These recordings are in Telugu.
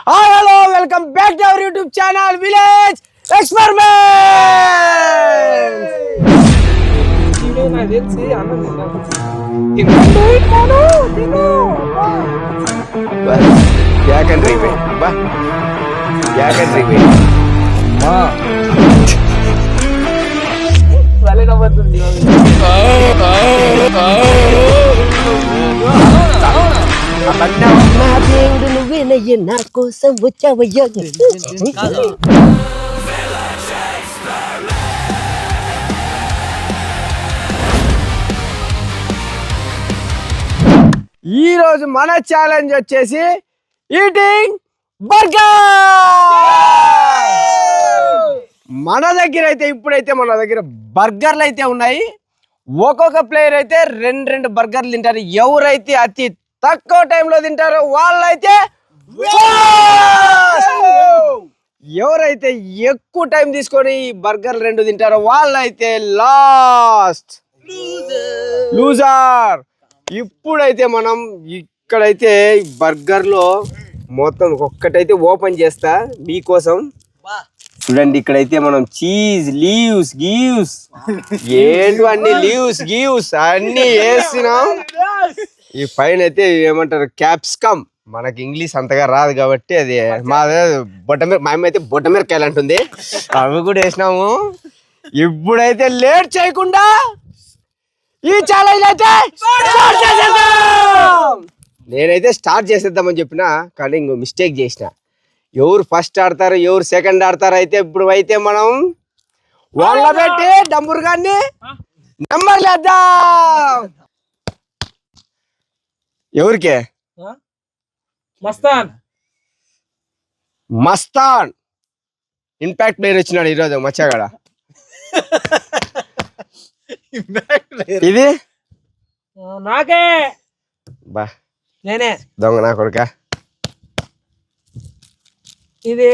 Hi hello welcome back to our YouTube channel village experiment. क्या कर रही है बा क्या कर रही है मां वाले का बदल నా దేవుడు నువ్వేనయ్య నా కోసం వచ్చావయ్యా. ఈ రోజు మన ఛాలెంజ్ వచ్చేసి ఈటింగ్ బర్గర్. మన దగ్గర అయితే ఇప్పుడైతే మన దగ్గర బర్గర్లు అయితే ఉన్నాయి. ఒక్కొక్క ప్లేయర్ అయితే రెండు బర్గర్లు తింటారు. ఎవరైతే అతి తక్కువ టైంలో తింటారో వాళ్ళైతే, ఎవరైతే ఎక్కువ టైం తీసుకొని ఈ బర్గర్ 2 తింటారో వాళ్ళైతే లాస్ట్ లూజర్. ఇప్పుడైతే మనం ఇక్కడైతే బర్గర్ లో మొత్తం ఒక్కటైతే ఓపెన్ చేస్తా మీకోసం. చూడండి, ఇక్కడైతే మనం చీజ్ లీవ్స్ గీవ్స్ ఏంటి లీవ్స్ అన్ని వేసినాం. ఈ పైన అయితే ఏమంటారు క్యాప్సికమ్. మనకి ఇంగ్లీష్ అంతగా రాదు కాబట్టి అది మా అమ్మ అయితే బొట్టమిరకాయలు అంటుంది, అవి కూడా వేసినాము. ఇప్పుడైతే లేట్ చేయకుండా ఈ ఛాలెంజ్ అయితే స్టార్ట్ చేసేద్దాం. నేనైతే స్టార్ట్ చేసేద్దామని చెప్పినా కానీ ఇంకో మిస్టేక్ చేసిన. ఎవరు ఫస్ట్ ఆడతారు ఎవరు సెకండ్ ఆడతారు అయితే ఇప్పుడు అయితే మనం వాళ్ళ పెట్టి డంబుర్ గాన్ని నెంబర్ లేద్దాం. ఎవరికే? మస్తాన్ ఇంపాక్ట్ ప్లేయర్ వచ్చినాడు ఈరోజు మచ్చగాడ. ఇది నాకే బా నేనే దొంగ నా కొడుక. ఇది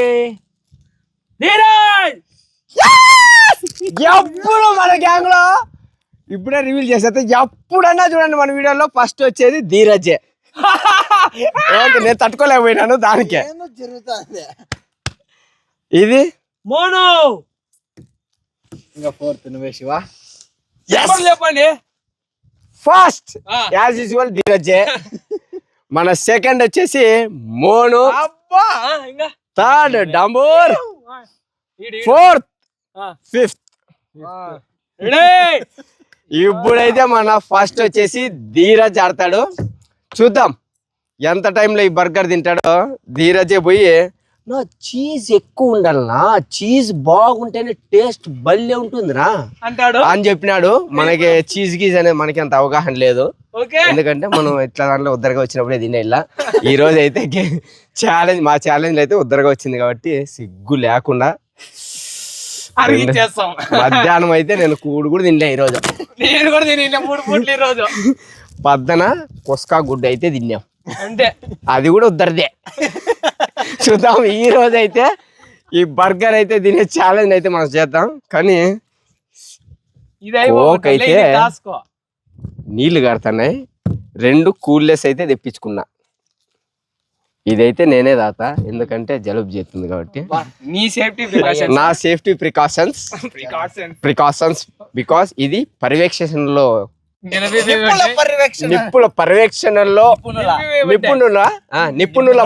ఎప్పుడు మన గ్యాంగ్ లో ఇప్పుడే రివీల్ చేసేస్తే ఎప్పుడన్నా చూడండి మన వీడియోలో ఫస్ట్ వచ్చేది ధీరజే. నేను తట్టుకోలేకపోయినాను దానికే. ఇది మోను ఇంకా 4th నువ్వే శివ. చెప్పండి. ఫస్ట్ యాజ్ యూజువల్ ధీరజే. మన సెకండ్ వచ్చేసి మోను, థర్డ్ డంబూర్, 4th 5th. ఇప్పుడైతే మన ఫస్ట్ వచ్చేసి ధీరజ్ ఆడతాడు. చూద్దాం ఎంత టైంలో ఈ బర్గర్ తింటాడో. ధీరజే పోయి నా చీజ్ ఎక్కువ ఉండాలనా, చీజ్ బాగుంటేనే టేస్ట్ భలే ఉంటుందిరా అంటాడు అని చెప్పినాడు. మనకి చీజ్ గీజ్ అనేది మనకి అంత అవగాహన లేదు, ఎందుకంటే మనం ఇట్లా దాంట్లో ఉద్దరగా వచ్చినప్పుడే తినే. ఇలా ఈ రోజు అయితే ఛాలెంజ్ మా ఛాలెంజ్ అయితే ఉద్దరగా వచ్చింది కాబట్టి సిగ్గు లేకుండా మధ్యాహ్నం అయితే నేను కూడు కూడా తినలే ఈరోజు. నేను కూడా తినలే 3 పూట్లు ఈరోజు. పద్దన కుస్కా గుడ్డ అయితే తిన్నాం, అంటే అది కూడా ఉద్దరదే. చూద్దాం ఈ రోజు అయితే ఈ బర్గర్ అయితే తినే ఛాలెంజ్ అయితే మనం చేద్దాం. కానీ కోక్ అయితే నీళ్లు కడుతున్నాయి. 2 కూల్లెస్ అయితే తెప్పించుకున్నా. ఇదైతే నేనే తాత, ఎందుకంటే జలుబు చేస్తుంది కాబట్టి. నీ సేఫ్టీ నా సేఫ్టీ ప్రికాషన్స్ బికాస్ ఇది పర్యవేక్షణలో నిపుణుల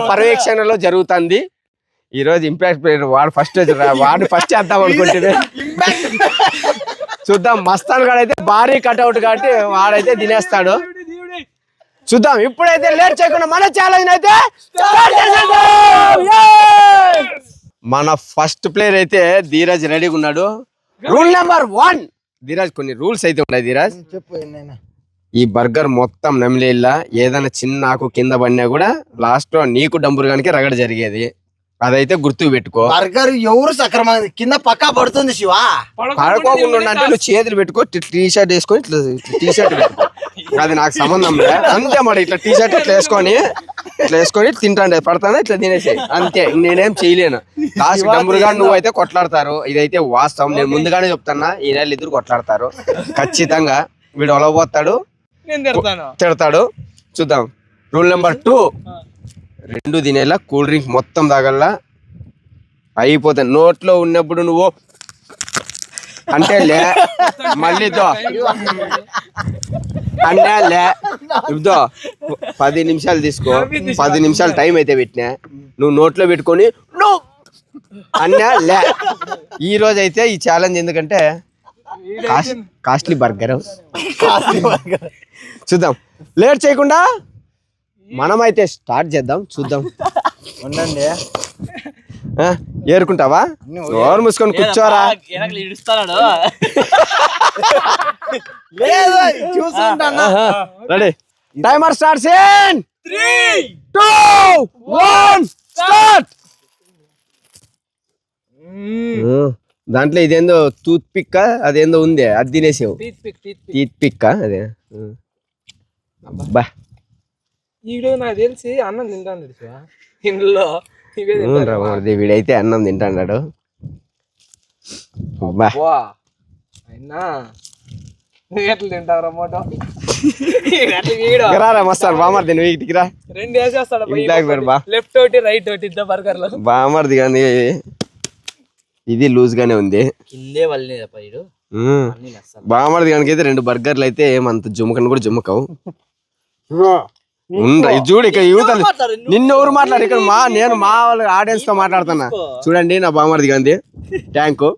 పర్యవేక్షణలో జరుగుతుంది. ఈ రోజు ఇంపాక్ట్ ప్లేయర్ వాడు ఫస్ట్ చేద్దాం అనుకుంటే చూద్దాం. మస్తాన్ గాడు అయితే భారీ కట్అవుట్ కాబట్టి వాడైతే తినేస్తాడు. చూద్దాం. ఇప్పుడైతే లేట్ చేయకుండా మన ఛాలెంజ్ అయితే మన ఫస్ట్ ప్లేయర్ అయితే ధీరజ్ రెడీగా ఉన్నాడు. రూల్ నెంబర్ 1 ధీరజ్, కొన్ని రూల్స్ అయితే ఉన్నాయి. ధీరజ్ ఈ బర్గర్ మొత్తం నమిలేలా ఏదైనా చిన్న ఆకు కింద పడినా కూడా లాస్ట్ లో నీకు డంబుర్గానికి రగడ జరిగేది. అదైతే గుర్తు పెట్టుకో. బర్గర్ ఎవరు సక్రమంగా కింద పక్కా పడుతుంది శివ. పడుకోకుండా అంటే నువ్వు చేతులు పెట్టుకో, టీ షర్ట్ వేసుకొని ఇట్లా టీ షర్ట్ పెట్టుకో. అది నాకు సంబంధం లేదు. అంతే మరి ఇట్లా టీ షర్ట్ ఇట్లా వేసుకొని తింటాండే పడతానే ఇట్లా తినేసాయి అంతే. నేనేం చేయలేను. లాస్ట్ డంబుర్గా నువ్వు అయితే కొట్లాడతారు. ఇదైతే వాస్తవం, నేను ముందుగానే చెప్తానా. ఈ నెలలు ఇద్దరు కొట్లాడతారు ఖచ్చితంగా. వీడు ఒలబోతాడు, తిడతాడు. చూద్దాం. రూల్ నెంబర్ 2 రెండు తినేలా కూల్ డ్రింక్ మొత్తం తాగల్లా అయిపోతాయి. నోట్లో ఉన్నప్పుడు నువ్వు అంటే లే మళ్ళీ అంటే లే ఇదో 10 నిమిషాలు తీసుకో. 10 నిమిషాలు టైం అయితే పెట్టినా నువ్వు నోట్లో పెట్టుకొని నువ్వు అన్నా లే. ఈ రోజు అయితే ఈ ఛాలెంజ్ ఎందుకంటే కాస్ట్లీ బర్గర్ చూద్దాం. లేట్ చేయకుండా మనమైతే స్టార్ట్ చేద్దాం. చూద్దాం. ఉండండి. ఏరుకుంటావా? నోరు మూసుకొని కూర్చోరా. Ready timer starts in 3 2 1 start. దాంట్లో ఇదేందో టూత్ పిక్ అదేందో ఉంది, అది తినేసావు. టీత్ పిక్ అదే. బా ఈరోజు నాకు తెలిసి అన్నం తింటాను ఇంట్లో. వీడైతే అన్నం తింటాడు. బా అయినా ఎట్లా తింటావురా మోటో? రారా మస్తాను బామర్ది నువ్వు ఇంటికి రా. 2 వేసేస్తాడు బా లెఫ్ట్ ఒకటి రైట్ ఒకటి ఇద్దా బర్గర్ లో. బామర్ది కానీ ఇది లూజ్ గానే ఉంది. బామర్ది కనుక అయితే 2 బర్గర్లు అయితే ఏమంత జుమ్మకని కూడా జుమ్మకవు. చూడు ఇక్కడ యువతలు నిన్నెవరు మాట్లాడు ఇక్కడ నేను మా వాళ్ళ ఆడియన్స్ తో మాట్లాడుతున్నా. చూడండి నా బామర్ది గాంధీ ట్యాంకు.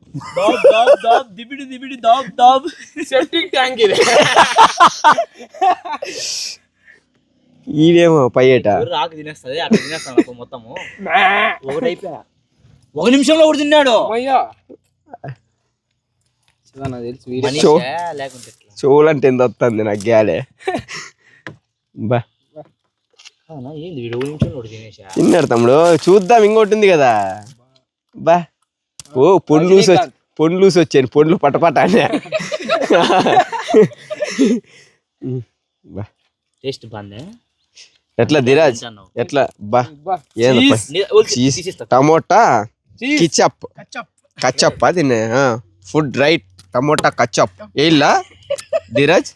ఈడేమో పైట మొత్తము 1 నిమిషంలో కూడా తిన్నాడు. చెవులంటే ఎంత వస్తుంది నాకు గ్యాలే. బా తిన్నాడు తమ్ముడు. చూద్దాం ఇంకోటి ఉంది కదా. బా ఓ పొండ్లు వచ్చాను. పొండ్లు పటపట అనే. టేస్ట్ బాగుంది. ఎట్లా ధీరాజ్ ఎట్లా? బా టమోటా కచ్చప్ అది ఫుడ్ రైట్. టమోటా కచ్చప్ ఏలా ధీరాజ్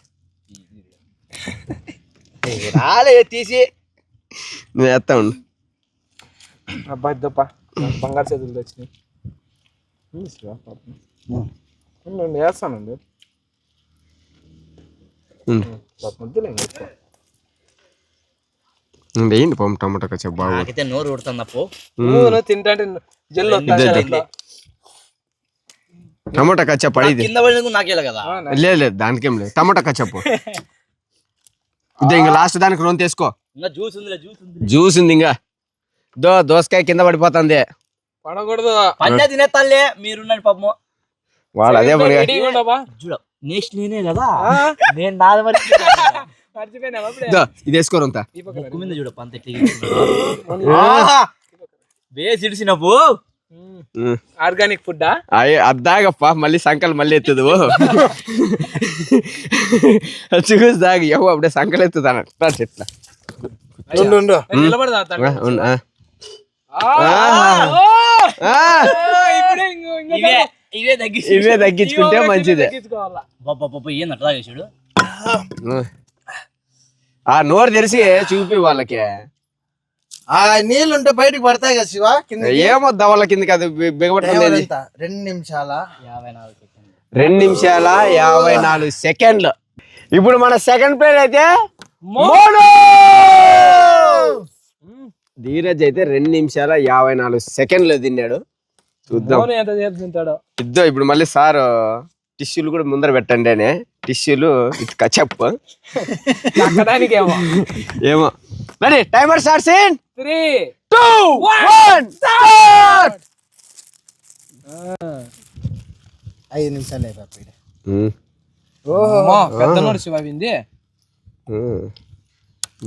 రాలే తీసి నువ్వు వేస్తా ఉండు. అబ్బాయి దప్ప బంగారు చేతులు వచ్చినాయి. వేస్తానండి వేయండి పాము టమాటా కచ్చప్ బాగా. నోరు ఉడుతుందప్పు తింటే జల్లు టమాటా కచ్చప్ అడిగి నాకేలా కదా. లేదు దానికేం లేదు. టమాటా కచ్చప్ ఇదే ఇంకా లాస్ట్ దానికి రోన్ తీసుకో. జ్యూస్ ఉంది ఇంకా. దోసకాయ కింద పడిపోతుంది. పడకూడదు తినేస్తాలే మీరున్నాడు పాపము. వాడు అదే పని చూడ నెక్స్ట్ నేనే కదా. నేను నాది ఇది వేసుకోరంతా చూడ పంత వేసిడిసినప్పు. ఆర్గానిక్ ఫుడ్ అద్దాగప్ప మళ్ళీ సంకలు మళ్ళీ ఎత్తుదు. చూసి దాగి ఎవ అప్పుడే సంకలు ఎత్తుతాను. ఎట్లా ఇవే తగ్గించుకుంటే మంచిదే. చూడు ఆ నోరు తెరిచి చూపి వాళ్ళకి. ఆ నీళ్ళు ఉంటే బయటకు పడతాయి కదా శివ. ఏమొద్దా వాళ్ళ కిందకి అది బిగబడుతుంది. 2 నిమిషాల 54 సెకండ్లు. ఇప్పుడు మన సెకండ్ ప్లేయర్ అయితే ధీరజ్ అయితే 2 నిమిషాల 54 సెకండ్లు తిన్నాడు. చూద్దాం ఇద్దో. ఇప్పుడు మళ్ళీ సార్ టిష్యూలు కూడా ముందర పెట్టండి అనే. టిష్యూలు ఇది కచ్చప్ ఏమో. Ready timer starts in 3 2 1 start. 5 నిమిషాలే పాపి. ఓహో పెద్ద నోడు శివ వింది.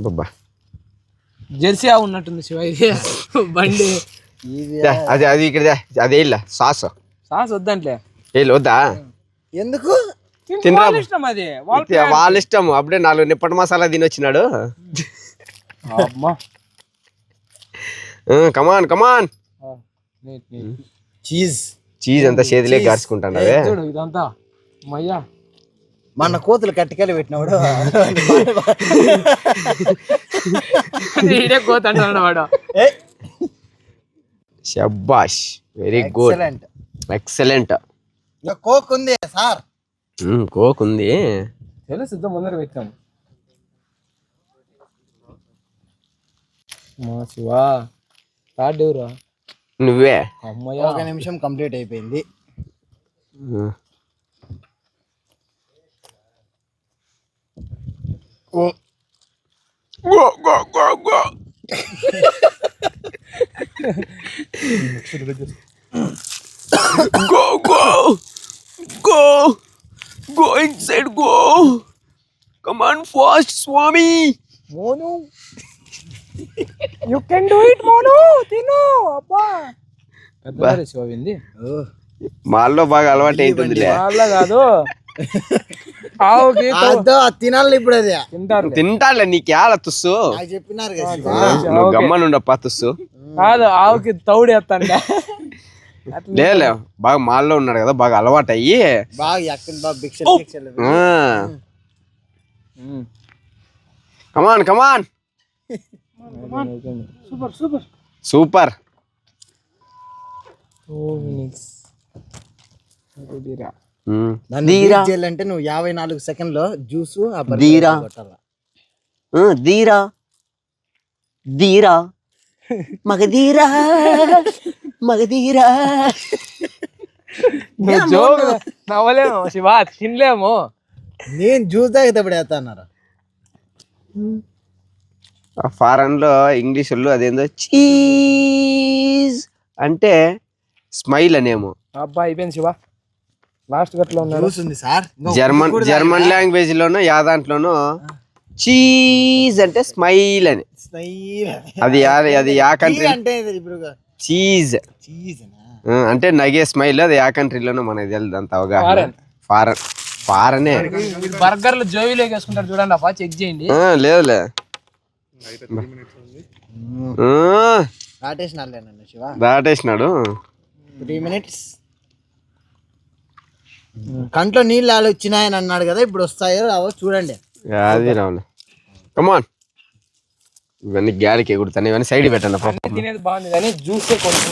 బాబా జెర్సీ ఉన్నట్టుంది శివ ఇది బండి. అది ఇక్కడ అదే ఇలా సాస్ వద్దంట్లే వద్దా? ఎందుకు తినరా? అది వాళ్ళ ఇష్టం. అప్పుడే 4 నిప్పటి మసాలా తినొచ్చినాడు. కమాన్ కమాన్. చీజ్ అంతా చేతిలే గార్చుకుంటాను. ఇదంతా మయ్యా మన కోతులు కట్టికెళ్ళి పెట్టినప్పుడు ఈడే కోత అంటున్నాడు వాడు. శబాష్, very good, excellent. Excellent. Coke ఉంది సార్. కోక్ ఉంది. తెలుసు, ముందర పెట్టాం. మా శివా స్టార్ట్ ఎవరు? నువ్వే. అమ్మయ్య, 1 నిమిషం కంప్లీట్ అయిపోయింది. Go go go go. Go, go, go, go inside, go. Come on, fast, Swami. Monu, you can do it Monu, తిను. అబ్బా పెద్ద శివ వింది. మాల్లో బాగా అలవాటు అవుతుందిలే. వాళ్ళ కాదు, ఆవుకి తినాలి ఇప్పుడు. అది తింటారు. తింటాలే, నీకు ఎలా తుస్సు? నాకు చెప్పినారు కదా. నువ్వు గమ్మనుండప్పా తుస్సు. కాదు, ఆవుకి తౌడేస్తాండే. లేలే, బాగా మాల్లో ఉన్నాడు కదా, బాగా అలవాటు అయ్యి బాగా యాక్టింగ్, బాగా బిక్షలు. Come on come on. Super super super. 2 minutes. దాన్ని బీట్ చేయాలంటే నువ్వు 54 సెకండ్లో జ్యూస్ దీరా దీరా దీరా మగధీరా మగధీరా. జోక్ నవ్వలేము శివ, తినలేము. నేను జ్యూస్ తాగేటప్పుడు వేస్తా అన్నారు. ఫారెన్ లో ఇంగ్లీష్ వాళ్ళు అదేందో చీజ్ అంటే స్మైల్ అనేమో. అబ్బా అయిపోయింది శివ, లాస్ట్ గట్లో ఉన్నాడు. జ్యూస్ ఉంది సార్. జర్మన్ లాంగ్వేజ్ లోనో యా దాంట్లోనో చీజ్ అంటే స్మైల్ అని. అది యా కంట్రీ అంటే ఇప్పుడు చీజ్ చీజ్ అంటే నగే స్మైల్. అది యా కంట్రీలోనో మనకి తెలియదు అంత అవగాహన. ఫారెనే. బర్గర్లు జోవిలోకి వేసుకుంటారు చూడండి అబ్బా, చెక్ చేయండి. లేదులే, దాటేసినాడు. 3 minutes. కంట్లో నీళ్ళు ఆలు వచ్చినాయని అన్నాడు కదా, ఇప్పుడు వస్తాయో రావో చూడండి. అది రావులే. కమాన్, ఇవన్నీ గాలికి ఎగురుతాను. ఇవన్నీ సైడ్ పెట్టండి. తినేది బాగుంది కానీ జ్యూస్ కొంచెం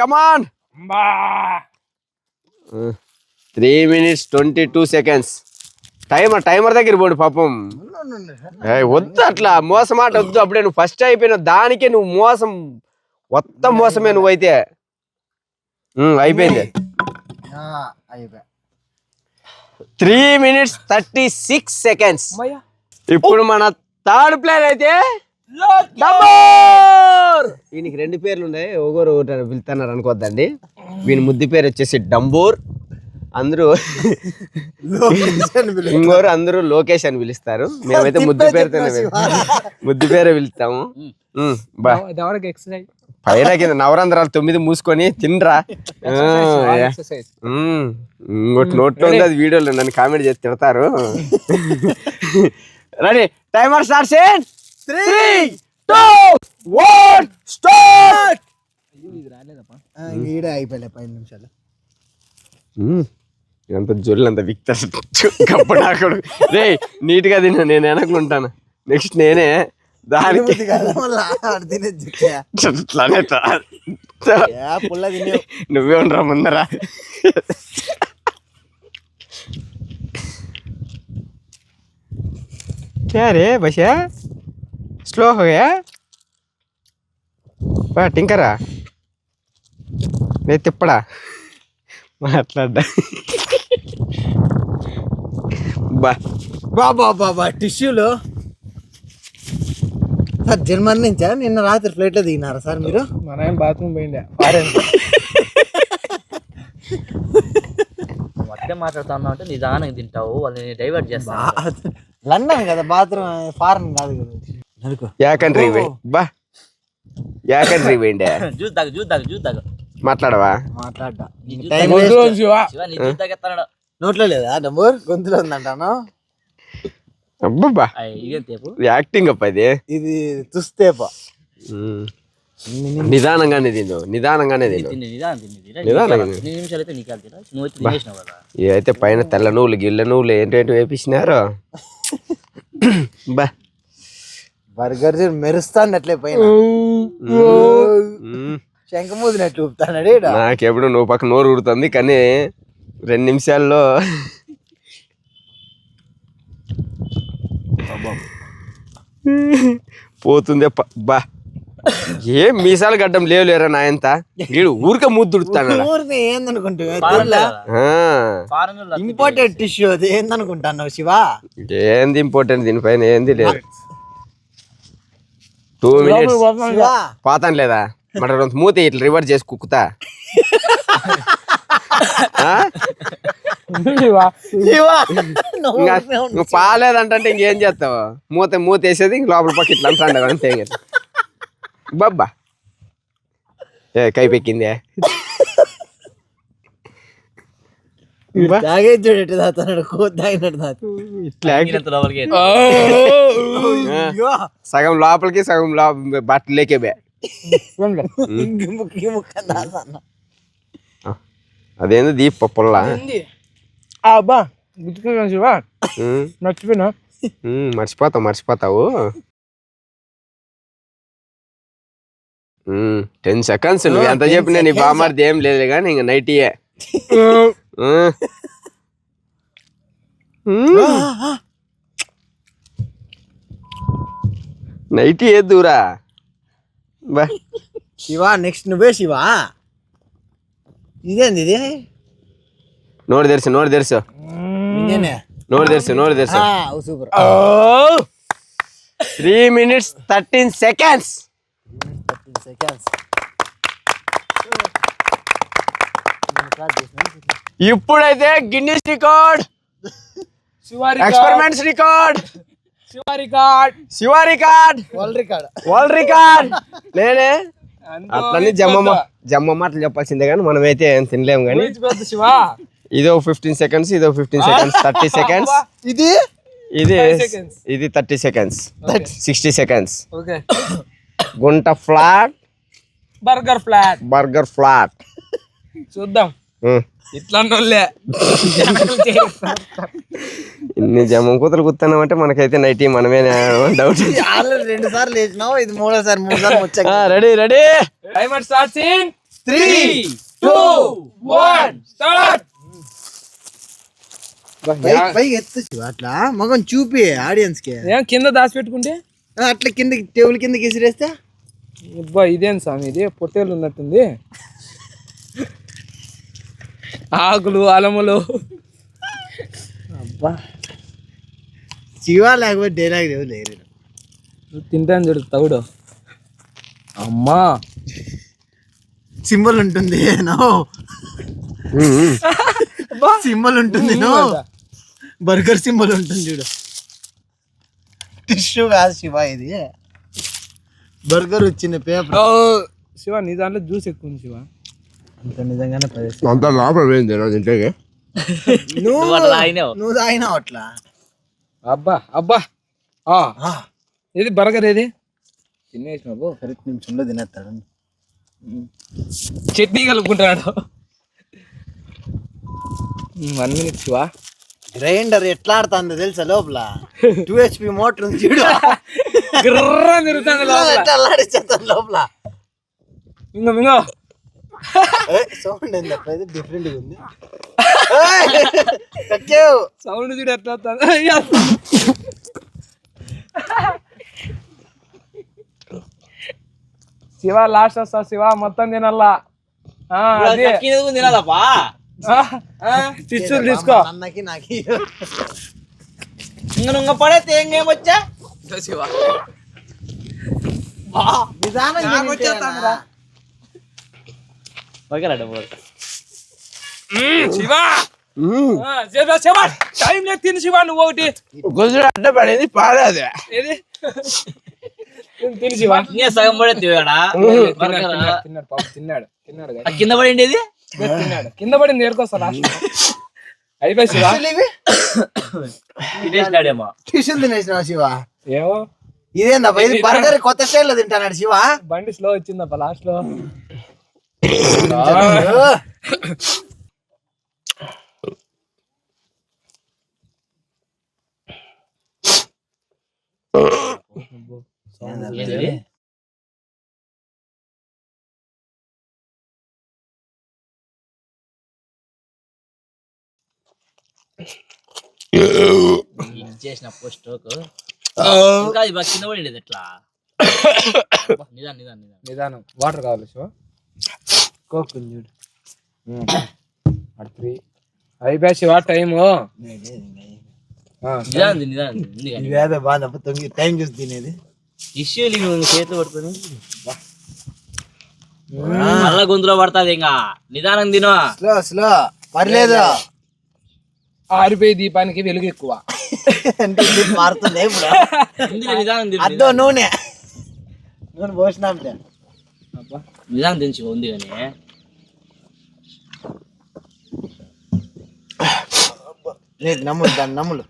కమాన్. 3 minutes 22 seconds. టైమర్ దగ్గర పోండి పాపం. వద్దు అట్లా మోసమాట వద్దు. అప్పుడే నువ్వు ఫస్ట్ అయిపోయినావు, దానికే నువ్వు మోసం, మొత్తం మోసమే నువ్వైతే. అయిపోయింది. 3 minutes 36 seconds. ఇప్పుడు మన థర్డ్ ప్లేయర్ అయితే వీనికి 2 పేర్లు ఉన్నాయి, ఒకరు ఒకటి పిలుతున్నారు అనుకోద్దండి. వీని ముద్దు పేరు వచ్చేసి డంబోర్. అందరూ ఇంకోరు అందరూ లోకేష్ అని పిలుస్తారు. మేమైతే ముద్దు పేరే పిలుస్తాము. పైరా కింద నవరంధ్రాలు 9 మూసుకొని తినరా. ఇంకోటి నోట్లో ఉంది, అది వీడియోలో నన్ను కామెంట్ చేసి తిడతారు. Ready, timer starts in 3, 2, 1 start. అయిపోయలే 5 నిమిషాలు. ఎంత జొల్లు అంత విక్తారు కప్పడాకుడు. రే నీట్ గా తిన్నా, నేను వెనక్కుంటాను. నెక్స్ట్ నేనే దానికి నువ్వే ఉండరా ముందరా. क्या रे बच्चा, स्लो हो गया? बा टिंकरा నేను తిప్పడా మాట్లాడ్డా. బాబా టిష్యూలు సార్ జర్మనీ నుంచా? నిన్న రాత్రి ఫ్లైట్ లో దిగినారా సార్ మీరు? మన బాత్రూమ్ పోయిండే. మొత్తం మాట్లాడుతున్నావు అంటే నిదానంగా తింటావు, వాళ్ళని డైవర్ట్ చేస్తా. లండన్ కదా బాత్రూమ్, ఫారెన్ కాదు కదా. యా కంట్రీ బా, యా కంట్రీ పోయిండే. జ్యూస్ తాగు మాట్లాడవా? మాట్లాడ్డా. నోట్లో లేదా నంబర్, గొంతులో ఉందంటాను. అబ్బబ్బా యాక్టింగ్ అప్ప ఇది. ఇది తుస్తేప. నిదానంగానే తిను నిదానంగానే తిను నిదానంగా తిను. 2 నిమిషాలు అయితే నీకు తినా నువ్వు అయితే తినేసినావు కదా. ఇవైతే పైన తెల్ల నువ్వులు గిల్ల నువ్వులు ఏంటంటే వేపించినారు బా బర్గర్ మెరుస్తాను అట్లే పైన శంఖమూదినట్లు ఊపుతాడు. నాకెప్పుడు నువ్వు పక్క నోరు ఊరుతుంది కానీ 2 నిమిషాల్లో పోతుందే బా ఏం మీసాలు గడ్డం లేవులేరా నాయంత వీడు ఊరికే ముద్దుడుతాడు ఊరిని ఏందనుకుంటా ఫారెన్ లో ఇంపార్టెంట్ టిష్యూ అది ఏందనుకుంటాను శివ. ఏంది ఇంపార్టెంట్ దీనిపైన ఏంది లేదు 2 minutes శివ పోతాను లేదా మరి మూత ఇట్లా రివర్స్ చేసి కుక్కుతా ఆ? శివ ఇంకా నువ్వు పాలేదంటే ఇంకేం చేస్తావు మూత వేసేది ఇంక లోపల పక్క ఇట్లా అంటాడు అంతే ఇంకా బాబ్బా కై పెక్కిందే తాగే చూడట్టు తాగుతున్నాడు కోతి తాగినట్టు తాగు. ఇట్లా లోపలికి ఆ, సగం లోపలికి సగం బట్టలేకే బే అదేంది దీప పుల్ల అబ్బా గుర్తుకున్నా శివ మర్చిపోయినా. మర్చిపోతావు 10 seconds నువ్వు ఎంత చెప్పినా నీ బామార్ది ఏం లేదు కానీ ఇంక నైటీయే నైటీ ఏ దూరా బా శివ నెక్స్ట్ నువ్వే శివ. ఇదేంది ఇది నోరు తెరుసు ఇదేనే నోరు తెరుసు సూపర్. 3 minutes 13 seconds 13 seconds. ఇప్పుడైతే Guinness record experiments record Shiva record world record నేనే అట్లనే జమ్మ మాటలు చెప్పాల్సిందే కానీ మనమైతే ఏం తినలేము కానీ ఇదో 15 seconds ఇదో 15 seconds 30 seconds ఇది 30 seconds 60 seconds గుంట ఫ్లాట్ బర్గర్ ఫ్లాట్ చూద్దాం ఇట్లా ఇన్ని జమ్మం కూతురు కూతున్నాం అంటే మనకైతే నైట్ మనమే డౌట్ 2 సార్లు వేసినావు ఇది 3వ సారి వచ్చా. Ready timer starts in 3 2 1 start. పైకి ఎత్తు శివ అట్లా మగం చూపి ఆడియన్స్ కి. ఏం కింద దాచి పెట్టుకుంటే అట్లా కిందకి టేబుల్ కిందకి విసిరేస్తే అబ్బా ఇదేం స్వామి ఇది పొట్టేలు ఉన్నట్టుంది. ఆకులు అలములు అబ్బా శివ లేకపోతే డైలాగ్ లేరు. తింటాను చూడు తవుడు అమ్మా సింబల్ ఉంటుంది సింబల్ ఉంటుంది బర్గర్ సింబల్ ఉంటుంది చూడు. టిష్యూ కాదు శివ ఇది బర్గర్ వచ్చిన పేపర్. శివ నీ దాంట్లో జ్యూస్ ఎక్కువ ఉంది శివ. అంత నిజంగానే అంత లోపల పోయింది ఇంటికి నువ్వు తాగినావు అట్లా. అబ్బా ఏది బర్గర్ ఏది తినేసినావు 1 నిమిషంలో తినేస్తాడు. చట్నీ కలుపుకుంటాడు. 1 minute శివ. గ్రైండర్ ఎట్లా ఆడుతుందో తెలుసా లోపల 2 HP మోటార్ ఉంది చూడు ఎట్లా ఆడిచేస్తాను లోపల. మింగో సౌండ్ ఏంది డిఫరెంట్ ఉంది సౌండ్ చూడు ఎట్లా శివ లాస్ట్ వస్తా శివ మొత్తం తినల్లా. తినాలప్పా టిష్యూలు తీసుకో. అన్నకి నాకు ఇంక పడేస్తే ఏమొచ్చా శివ శివ టైం లేదు తిని శివ నువ్వు ఒకటి కొంచెం అడ్డపడేది పాడేది ఏది తిని శివ. సగం పడే తిన్నాడు పాప తిన్నాడు కింద పడిండేది తిన్నాడు కింద పడింది ఏరుకొస్తా లాస్ట్ అయిపోయి శివ. తినేసినాడేమో టిష్యూలు తినేసినావు శివ. ఏమో ఇదేందబ్బా ఇది బర్గర్ కొత్త స్టైల్ లో తింటాడు శివ. బండి స్లో వచ్చిందప్ప లాస్ట్ లో. చేసిన పోస్ట్ ఇంకా అది బాగా కింద పడేది ఎట్లా. నిదానం నిదానం నిదానం నిదానం. వాటర్ కావాలి శివ. కోక్ చూడు. 3 అయిపోయా శివ టైము. నిదానం నిదానం ఇవేదో బాధ టైం చూసి తినేది. ఇష్యూ చేతిలో పడుతుంది మళ్ళా గొంతులో పడుతుంది. ఇంకా నిదానం తినో. స్లో స్లో పర్లేదు. ఆరిపోయి దీపానికి వెలుగు ఎక్కువ. అంటే మారుతుంది ఇప్పుడు. నిదానం అద్దో నూనె పోసినా నిదానం తెంచి ఉంది కానీ లేదు. నమ్ములు దాన్ని నమ్ములు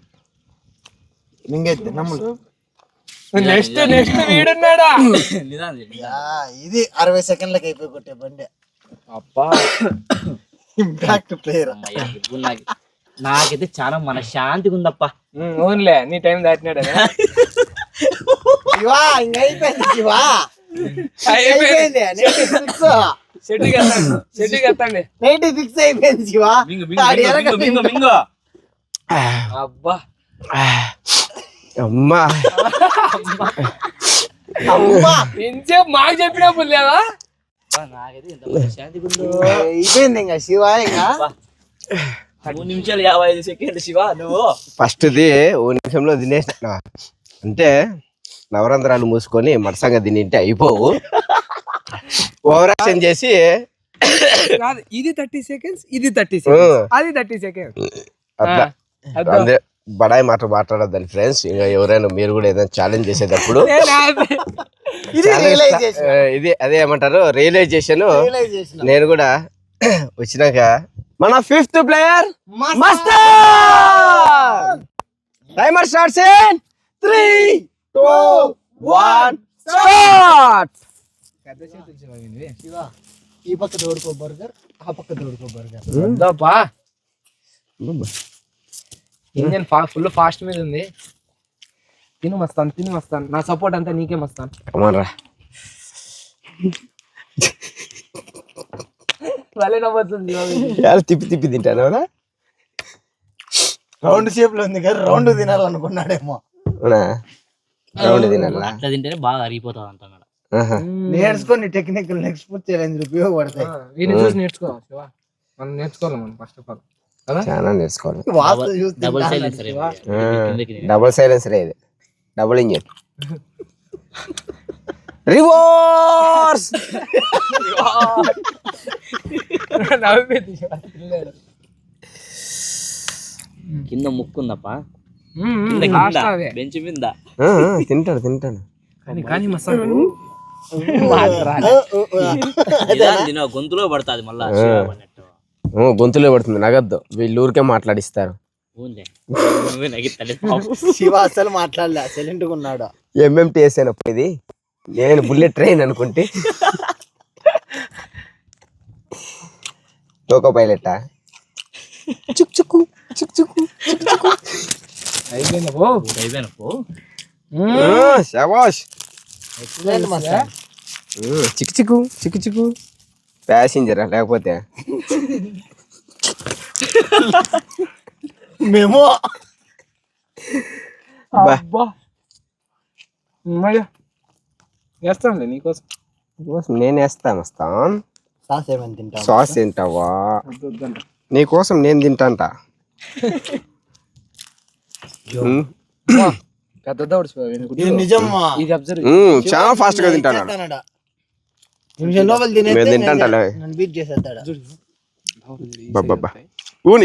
మింగైతే నమ్ములు. నెక్స్ట్ వీడున్నాడా. నిదానం ఇది 60 సెకండ్లకి అయిపోయి కొట్టే బండి. అబ్బా ఇంపాక్ట్ ప్లేయర్. నాకైతే చాలా మనశ్శాంతిగా ఉందప్ప. ఓన్లే నీ టైం దాటినాడు. శివా ఇంక అయిపోయింది. శివా అయిపోయింది. చెట్టుకి ఎత్తండి. నైట్ ఫిక్స్ అయిపోయింది. శివా అబ్బా అమ్మా ఇంచేపు మాకు చెప్పినప్పుడు లేవా. నాకైతే ఎంత మనశ్శాంతిగా ఉందో. అయిపోయింది ఇంకా శివ. ఇంకా 3 నిమిషాలు 55 సెకండ్లు శివ. నువ్వు ఫస్ట్ది ఓ నిమిషంలో తినేసిన. అంటే నవరంధ్రాలు మూసుకొని మరసంగా తింటే అయిపోవు. ఓవర్ యాక్షన్ చేసి ఇది 30 సెకండ్స్, ఇది 30 సెకండ్స్, అది 30 సెకండ్స్. అట్లా అంతే. బడాయి మాట మాట్లాడద్దని ఫ్రెండ్స్. ఇంకా ఎవరైనా మీరు కూడా ఏదైనా ఛాలెంజ్ చేసేటప్పుడు ఇది అదే ఏమంటారు రియలైజేషన్. నేను కూడా వచ్చినాక మన 5th player master. Timer starts in 3 2 1 start. ఈ పక్క దోడుకో బర్గర్, ఆ పక్క దోడుకో బర్గర్. వద్దప్పా. ఇంజన్ ఫుల్ ఫాస్ట్ మీద ఉంది. తిను మస్తాను. నా సపోర్ట్ అంతా నీకే మస్తాను. కమాన్రా. భలే నవ్వుతుంది. తిప్పి తింటాను కదా. రౌండ్ షేప్ లో ఉంది కదా, రౌండ్ తినాలనుకున్నాడేమో. రౌండ్ తినాలా. అట్లా తింటేనే బాగా అరిగిపోతుంది అంటున్నాడు. నేర్చుకొని టెక్నికల్ నెక్స్ట్ ఛాలెంజ్ ఉపయోగపడతాయి. వీడిని చూసి నేర్చుకో శివ. మనం నేర్చుకోవాలి మనం ఫస్ట్ ఆఫ్ ఆల్. చాలా నేర్చుకోవాలి. డబుల్ సైలెన్సర్ డబుల్ సైలెన్సర్ ఇది. Double engine reverse. కింద ముక్కుందప్ప. బెంచ్ మీద తింటాడు. కానీ మస్తాను. తినో గొంతులో పడుతుంది మళ్ళా. గొంతులో పడుతుంది. నగద్దు. వీళ్ళు ఊరికే మాట్లాడిస్తారు. శివ అసలు మాట్లాడలే, సైలెంట్ గా ఉన్నాడు. ఎంఎంటీ వేసానప్పుడు ఇది నేను బుల్లెట్ ట్రైన్ అనుకుంటే టోకో పైలెట్టా. అయిపోయినా పో. శబాష్. చిక్కు ప్యాసింజరా లేకపోతే మేము వేస్తాంలే నీకోసం. నేను వేస్తాను. సాస్ ఏమైనా తింటావా? సాస్ తింటావా? నీకోసం నేను తింటాంట. నిజం. చాలా ఫాస్ట్ గా తింటాను. నిమిషం లోపల తింటాంటలే. బీట్ చేసేస్తాడా.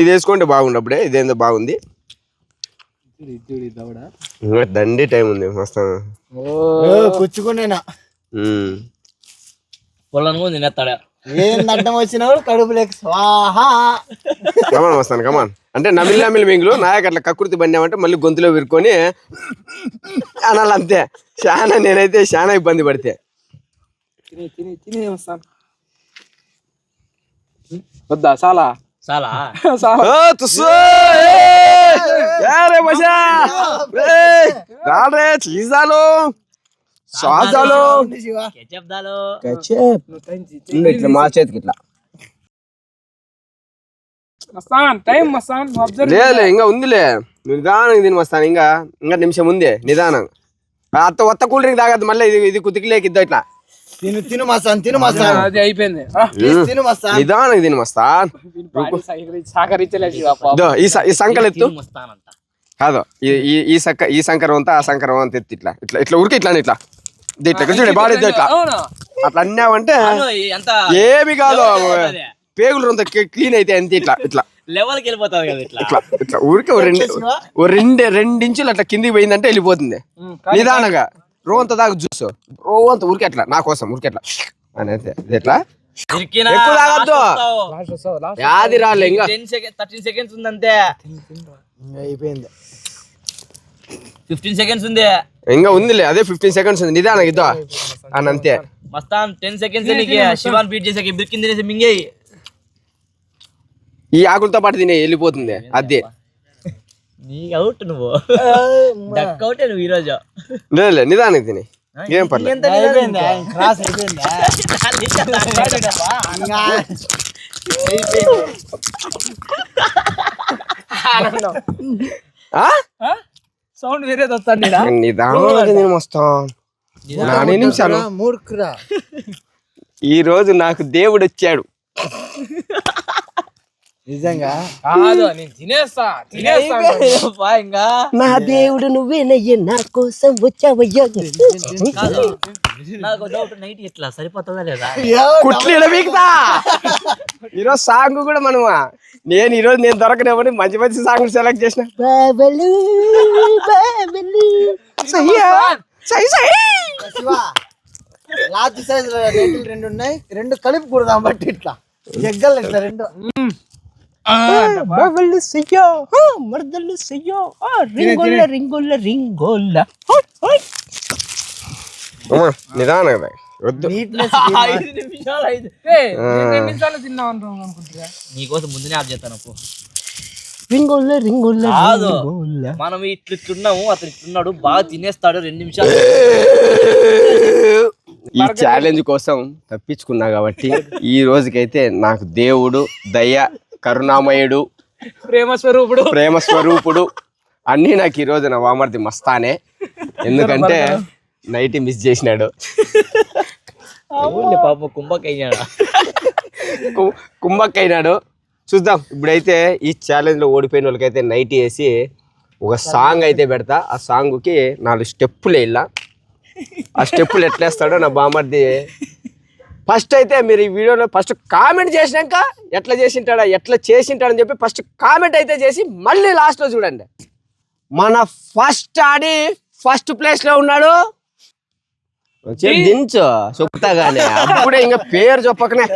ఇది వేసుకుంటే బాగుండప్పుడే. ఇదేందో బాగుంది. దండి టైం ఉంది మస్తు. కూర్చుకునేనా పొలం తినేస్తాడా. ఏం అడ్డం వచ్చినప్పుడు కడుపులోకి స్వాహ. కమాన్ వస్తాను కమాన్ అంటే నమిలి మింగులు నాయకు అట్లా కకృతి బండామంటే మళ్ళీ గొంతులో విరుకొని అనాలి అంతే. నేనైతే చాలా ఇబ్బంది పడితే. తిని వస్తాను. వద్దా చాలా చాలా చీజాలు సాజాలు కెచప్ దాలో ఇట్లా మా చేతికి ఇట్లా లేదు ఇంకా ఉందిలే నిదానంగా తిని వస్తాను. ఇంకా నిమిషం ఉంది నిదానం. కొత్త కూల్ డ్రింక్ తాగద్దు మళ్ళీ ఇది కుతికిలేకి ఇద్దా ఇట్లా తిను మస్తాన్ తిను మస్తాన్. అది అయిపోయింది. తిను మస్తాన్. నిదానంగా తిని వస్తాను. ఈ సంకలు ఎత్తు వస్తానంట. కాదు ఈ సంకరం అంతా ఆ సంకరం అంతా ఎత్తి ఇట్లా ఇట్లా ఇట్లా ఉరికి ఇట్లా ఇట్లా ఇట్లా చూడే బాడీ ఇట్లా అట్లా అన్నావంటే ఏమి కాదు. పేగులు అంత క్లీన్ అయితే అంతే. ఇట్లా ఇట్లా లెవెల్కి వెళ్ళిపోతుంది కదా ఇట్లా ఇట్లా ఇట్లా ఊరికి రెండించులు అట్లా కిందికి పోయిందంటే వెళ్ళిపోతుంది. నిదానంగా రోంత దాకా జ్యూస్ రోంత ఊరికి అట్లా నా కోసం ఊరికి అట్లా అని అయితే ఎట్లా ఎక్కువ తాగద్దు. యాది రాలే ఇంకా 13 seconds ఉంది అంతే. అయిపోయింది. 15 seconds ఉంది. ఇంకా ఉందిలే అదే 15 seconds ఉంది. నిదానంగా ఇద్దా అని అంతే. మస్తాన్ 10 seconds నీకు శివాన్ బీట్ చేసాక బిర్కిన్ తినేసి మింగేయి. ఈ ఆకులతో పాటు తినే వెళ్ళిపోతుంది. అదే నీకు అవుట్ నువ్వు డక్ అవుటే నువ్వు ఈరోజు. లేదు నిదానికి తిని ఏం పర్లేదు. అయిపోయింది. క్రాస్ అయిపోయింది. సౌండ్ వేరే వస్తాను. నిదానంగా తిని వస్తాం. 4 నిమిషాలు. మూర్ఖురా. ఈ రోజు నాకు దేవుడు వచ్చాడు. నిజంగా కాదు నేను తినేస్తా ఇంకా నా దేవుడు నువ్వేనయ్యా నా కోసం వచ్చావయ్యా. నాకు డౌట్ నైట్ ఎట్లా సరిపోతుందా లేదా? కుట్లు ఇడబీకుతా. ఈరోజు సాంగ్ కూడా మనమా ఈరోజు నేను దొరకనేమని మంచి మంచి సాంగ్ సెలెక్ట్ చేసిన. లార్జ్ సైజ్ 2 ఉన్నాయి. 2 కలిపి కూడదాం బట్టి ఇట్లా జగ్గలు ఇట్లా 2 మర్దలు చెయ్యో రింగోల్ల రింగోల్ల రింగోల్ల. నిదానంగా వద్దు. నీట్నెస్ 5 నిమిషాలు 5 2 నిమిషాలు తిన్నాం అనుకుంటున్నా. నీకోసం ముందునే ఆఫ్ చేస్తాను. రింగోల్ల రింగోల్ల కాదు మనం ఇట్లున్నాము అతను ఇట్లున్నాడు బాగా తినేస్తాడు 2 నిమిషాలు. ఈ ఛాలెంజ్ కోసం తప్పించుకున్నా కాబట్టి ఈ రోజుకైతే నాకు దేవుడు దయ కరుణామయుడు ప్రేమ స్వరూపుడు అన్నీ నాకు ఈ రోజు నా వామర్ది మస్తానే. ఎందుకంటే నైట్ మిస్ చేసినాడు. పాపం కుంభక్కైనాడు. చూద్దాం ఇప్పుడైతే ఈ ఛాలెంజ్ లో ఓడిపోయిన వాళ్ళకైతే నైట్ వేసి ఒక సాంగ్ అయితే పెడతా. ఆ సాంగ్కి 4 స్టెప్పులు వేయాల. ఆ స్టెప్పులు ఎట్లేస్తాడో నా బామర్ది. ఫస్ట్ అయితే మీరు ఈ వీడియోలో ఫస్ట్ కామెంట్ చేసినాక ఎట్లా చేసింటాడని చెప్పి ఫస్ట్ కామెంట్ అయితే చేసి మళ్ళీ లాస్ట్లో చూడండి. మన ఫస్ట్ ఆడి ఫస్ట్ ప్లేస్ లో ఉన్నాడు. దించు చెప్తాగానే అప్పుడే ఇంకా పేరు చెప్పకనే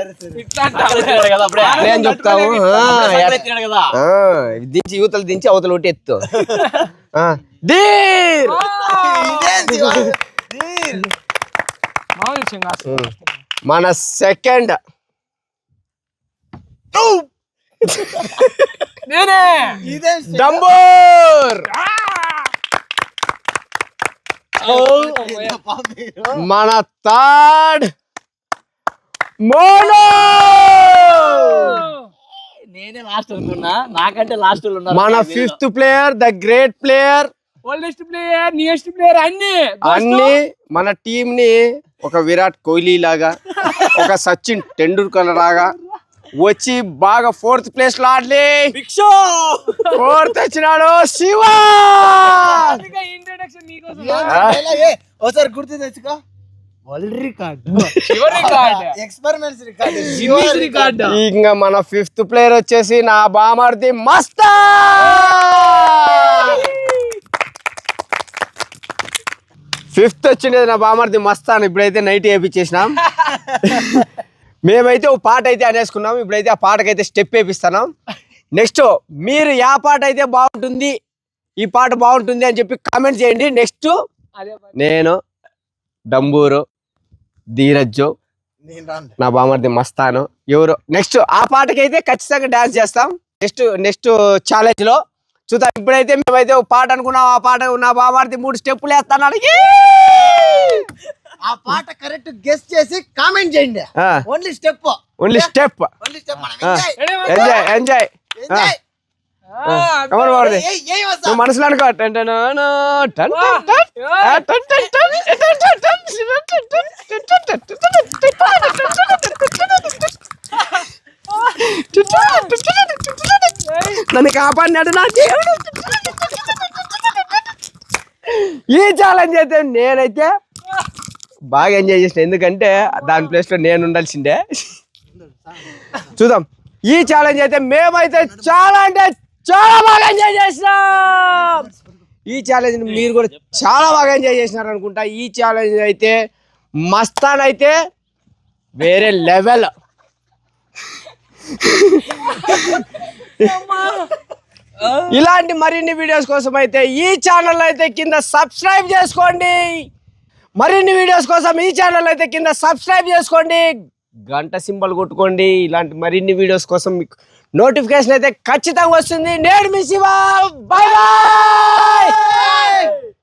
నేను చెప్తాము. దించి యువతలు దించి అవతల ఒకటి ఎత్తు. మన సెకండ్ డంబోర్. మన థర్డ్ మోనో. నేనే లాస్ట్ అనుకున్నా. నాకంటే లాస్ట్ మన 5th player the great player oldest player nearest player అన్ని మన టీం ని ఒక విరాట్ కోహ్లీ లాగా ఒక సచిన్ టెండూల్కర్ లాగా వచ్చి బాగా 4th ప్లేస్ లో ఆడలే 4th వచ్చినాడు శివ. ఒకసారి గుర్తు తెచ్చుకో. World record experiments record. ఇంకా మన 5th ప్లేయర్ వచ్చేసి నా బామర్ది మస్తా. 5th వచ్చిండేది నా బామర్ది మస్తాన్. ఇప్పుడైతే నైట్ వేయించేసినాం. మేమైతే ఒక పాట అయితే అనేసుకున్నాం. ఇప్పుడైతే ఆ పాటకైతే స్టెప్ వేపిస్తున్నాం. నెక్స్ట్ మీరు ఏ పాట అయితే బాగుంటుంది, ఈ పాట బాగుంటుంది అని చెప్పి కామెంట్ చేయండి. నెక్స్ట్ నేను, డంబూరు, ధీరజ్జు, నా బామర్ది మస్తాను ఎవరు నెక్స్ట్ ఆ పాటకైతే ఖచ్చితంగా డాన్స్ చేస్తాం. నెక్స్ట్ ఛాలెంజ్ లో చూద్దాం. ఇప్పుడైతే మేమైతే ఒక పాట అనుకున్నాం. ఆ పాట నా బామర్ది 3 స్టెప్పులు వేస్తాను. ఆ పాట కరెక్ట్ గెస్ చేసి కామెంట్ చేయండి. ఓన్లీ స్టెప్ ఎంజాయ్ నువ్వు మనసులో అనుకో. నన్ను కాపాడినాడు నా దేవుడు. ఈ ఛాలెంజ్ అయితే నేనైతే బాగా ఎంజాయ్ చేసిన, ఎందుకంటే దాని ప్లేస్ లో నేను ఉండాల్సిందే. చూద్దాం. ఈ ఛాలెంజ్ అయితే మేమైతే చాలా అంటే చాలా బాగా ఎంజాయ్ చేసినాం. ఈ ఛాలెంజ్ మీరు కూడా చాలా బాగా ఎంజాయ్ చేసినారు అనుకుంటా. ఈ ఛాలెంజ్ అయితే మస్తాన్ అయితే వేరే లెవెల్. ఇలాంటి మరిన్ని వీడియోస్ కోసం అయితే ఈ ఛానల్ అయితే కింద సబ్స్క్రైబ్ చేసుకోండి. మరిన్ని వీడియోస్ కోసం ఈ ఛానల్ అయితే కింద సబ్స్క్రైబ్ చేసుకోండి, గంట సింబల్ కొట్టుకోండి. ఇలాంటి మరిన్ని వీడియోస్ కోసం మీకు నోటిఫికేషన్ అయితే ఖచ్చితంగా వస్తుంది. నేను మీ శివ.